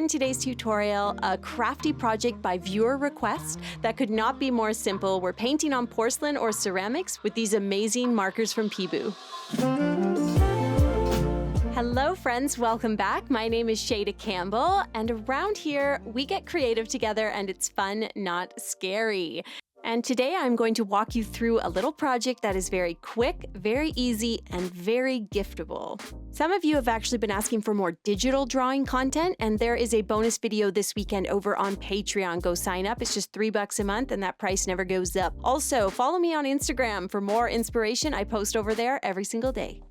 In today's tutorial, a crafty project by viewer request that could not be more simple. We're painting on porcelain or ceramics with these amazing markers from Peeboo. Hello friends, welcome back. My name is Shayda Campbell, and around here we get creative together and it's fun, not scary. And today I'm going to walk you through a little project that is very quick, very easy, and very giftable. Some of you have actually been asking for more digital drawing content, and there is a bonus video this weekend over on Patreon. Go sign up. It's just $3 a month, and that price never goes up. Also, follow me on Instagram for more inspiration. I post over there every single day.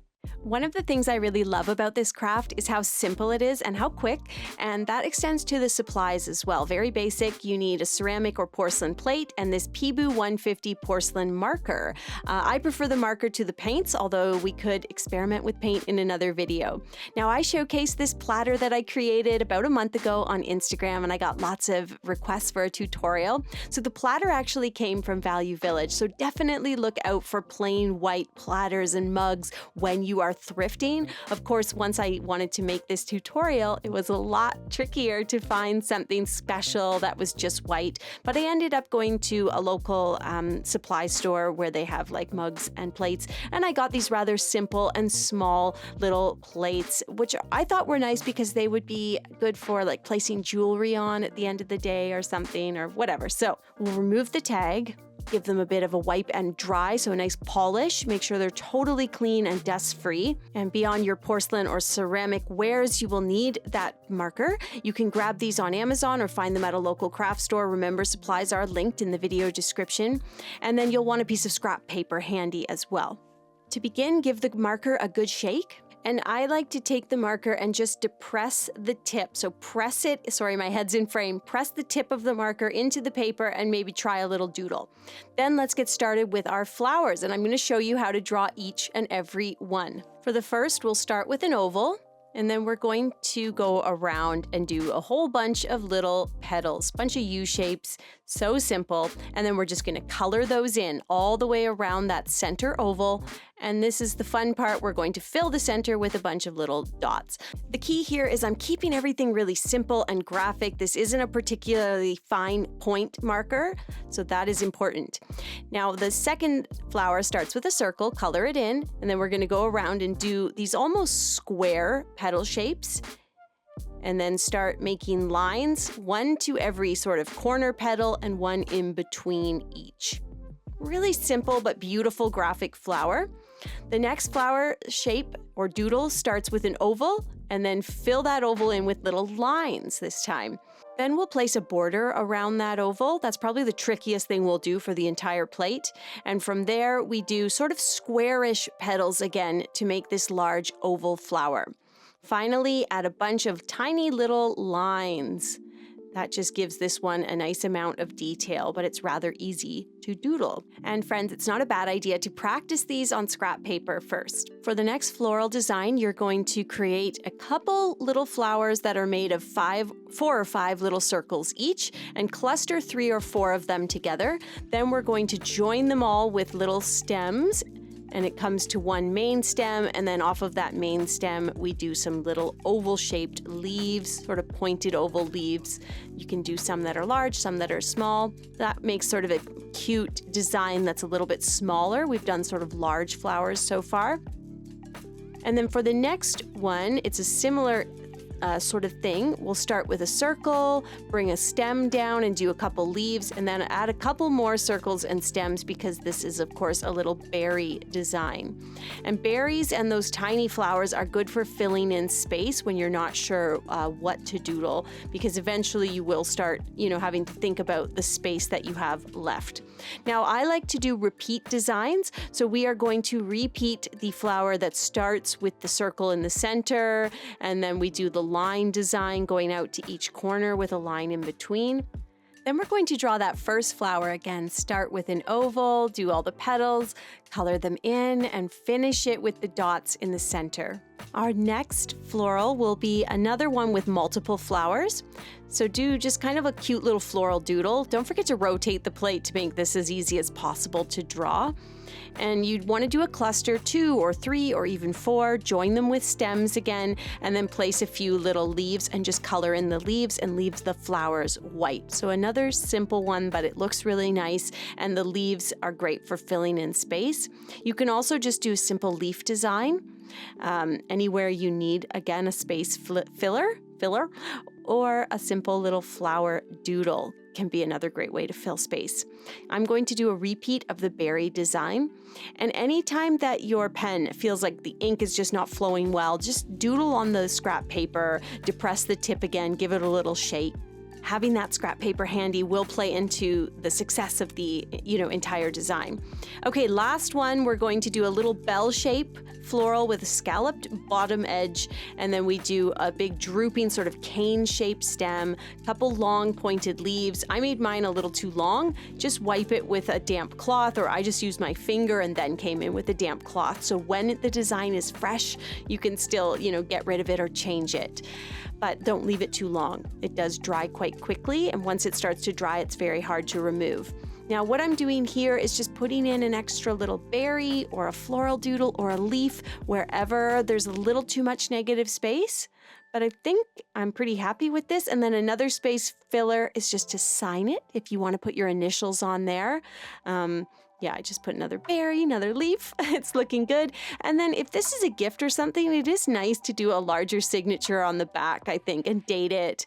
One of the things I really love about this craft is how simple it is and how quick, and that extends to the supplies as well. Very basic. You need a ceramic or porcelain plate and this Peeboo 150 porcelain marker. I prefer the marker to the paints, although we could experiment with paint in another video. Now, I showcased this platter that I created about a month ago on Instagram, and I got lots of requests for a tutorial. So the platter actually came from Value Village, so definitely look out for plain white platters and mugs when you are thrifting. Of course, once I wanted to make this tutorial, it was a lot trickier to find something special that was just white, but I ended up going to a local supply store where they have like mugs and plates, and I got these rather simple and small little plates, which I thought were nice because they would be good for like placing jewelry on at the end of the day or something or whatever. So we'll remove the tag, give them a bit of a wipe and dry, so a nice polish. Make sure they're totally clean and dust-free. And beyond your porcelain or ceramic wares, you will need that marker. You can grab these on Amazon or find them at a local craft store. Remember, supplies are linked in the video description. And then you'll want a piece of scrap paper handy as well. To begin, give the marker a good shake. And I like to take the marker and just depress the tip. So press it, sorry, my head's in frame. Press the tip of the marker into the paper and maybe try a little doodle. Then let's get started with our flowers. And I'm going to show you how to draw each and every one. For the first, we'll start with an oval. And then we're going to go around and do a whole bunch of little petals, bunch of U shapes, so simple. And then we're just going to color those in all the way around that center oval. And this is the fun part. We're going to fill the center with a bunch of little dots. The key here is I'm keeping everything really simple and graphic. This isn't a particularly fine point marker, so that is important. Now, the second flower starts with a circle, color it in, and then we're going to go around and do these almost square petal shapes, and then start making lines, one to every sort of corner petal and one in between each. Really simple but beautiful graphic flower. The next flower shape or doodle starts with an oval, and then fill that oval in with little lines this time. Then we'll place a border around that oval. That's probably the trickiest thing we'll do for the entire plate. And from there, we do sort of squarish petals again to make this large oval flower. Finally, add a bunch of tiny little lines. That just gives this one a nice amount of detail, but it's rather easy to doodle. And friends, it's not a bad idea to practice these on scrap paper first. For the next floral design, you're going to create a couple little flowers that are made of 4 or 5 little circles each, and cluster 3 or 4 of them together. Then we're going to join them all with little stems, and it comes to one main stem, and then off of that main stem, we do some little oval-shaped leaves, sort of pointed oval leaves. You can do some that are large, some that are small. That makes sort of a cute design that's a little bit smaller. We've done sort of large flowers so far. And then for the next one, it's a similar sort of thing. We'll start with a circle, bring a stem down and do a couple leaves, and then add a couple more circles and stems because this is, of course, a little berry design. And berries and those tiny flowers are good for filling in space when you're not sure what to doodle, because eventually you will start, having to think about the space that you have left. Now, I like to do repeat designs, so we are going to repeat the flower that starts with the circle in the center, and then we do the line design going out to each corner with a line in between. Then we're going to draw that first flower again. Start with an oval, do all the petals, color them in, and finish it with the dots in the center. Our next floral will be another one with multiple flowers. So do just kind of a cute little floral doodle. Don't forget to rotate the plate to make this as easy as possible to draw. And you'd want to do a cluster 2 or 3 or even 4, join them with stems again, and then place a few little leaves and just color in the leaves and leave the flowers white. So another simple one, but it looks really nice, and the leaves are great for filling in space. You can also just do a simple leaf design. Anywhere you need, again, a space filler, or a simple little flower doodle can be another great way to fill space. I'm going to do a repeat of the berry design. And anytime that your pen feels like the ink is just not flowing well, just doodle on the scrap paper, depress the tip again, give it a little shake. Having that scrap paper handy will play into the success of the, entire design. Okay, last one, we're going to do a little bell shape floral with a scalloped bottom edge, and then we do a big drooping sort of cane-shaped stem, couple long pointed leaves. I made mine a little too long. Just wipe it with a damp cloth, or I just used my finger and then came in with a damp cloth. So when the design is fresh, you can still, get rid of it or change it. But don't leave it too long. It does dry quite quickly, and once it starts to dry, it's very hard to remove. Now, what I'm doing here is just putting in an extra little berry or a floral doodle or a leaf wherever there's a little too much negative space. But I think I'm pretty happy with this. And then another space filler is just to sign it if you want to put your initials on there. I just put another berry, another leaf. It's looking good. And then if this is a gift or something, it is nice to do a larger signature on the back, I think, and date it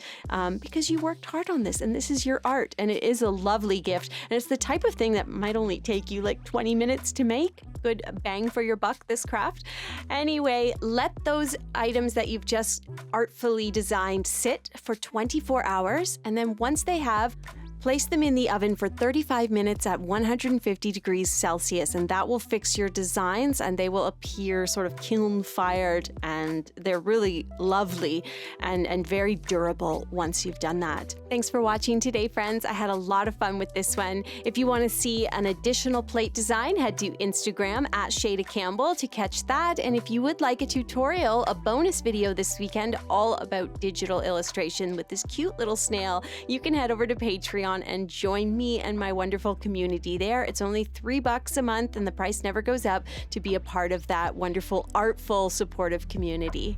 because you worked hard on this and this is your art and it is a lovely gift. And it's the type of thing that might only take you like 20 minutes to make. Good bang for your buck, this craft. Anyway, let those items that you've just artfully designed sit for 24 hours. And then once they have, place them in the oven for 35 minutes at 150 degrees Celsius, and that will fix your designs and they will appear sort of kiln fired, and they're really lovely and very durable once you've done that. Thanks for watching today, friends. I had a lot of fun with this one. If you want to see an additional plate design, head to Instagram at Shayda Campbell to catch that. And if you would like a tutorial, a bonus video this weekend all about digital illustration with this cute little snail, you can head over to Patreon and join me and my wonderful community there. It's only $3 a month and the price never goes up to be a part of that wonderful, artful, supportive community.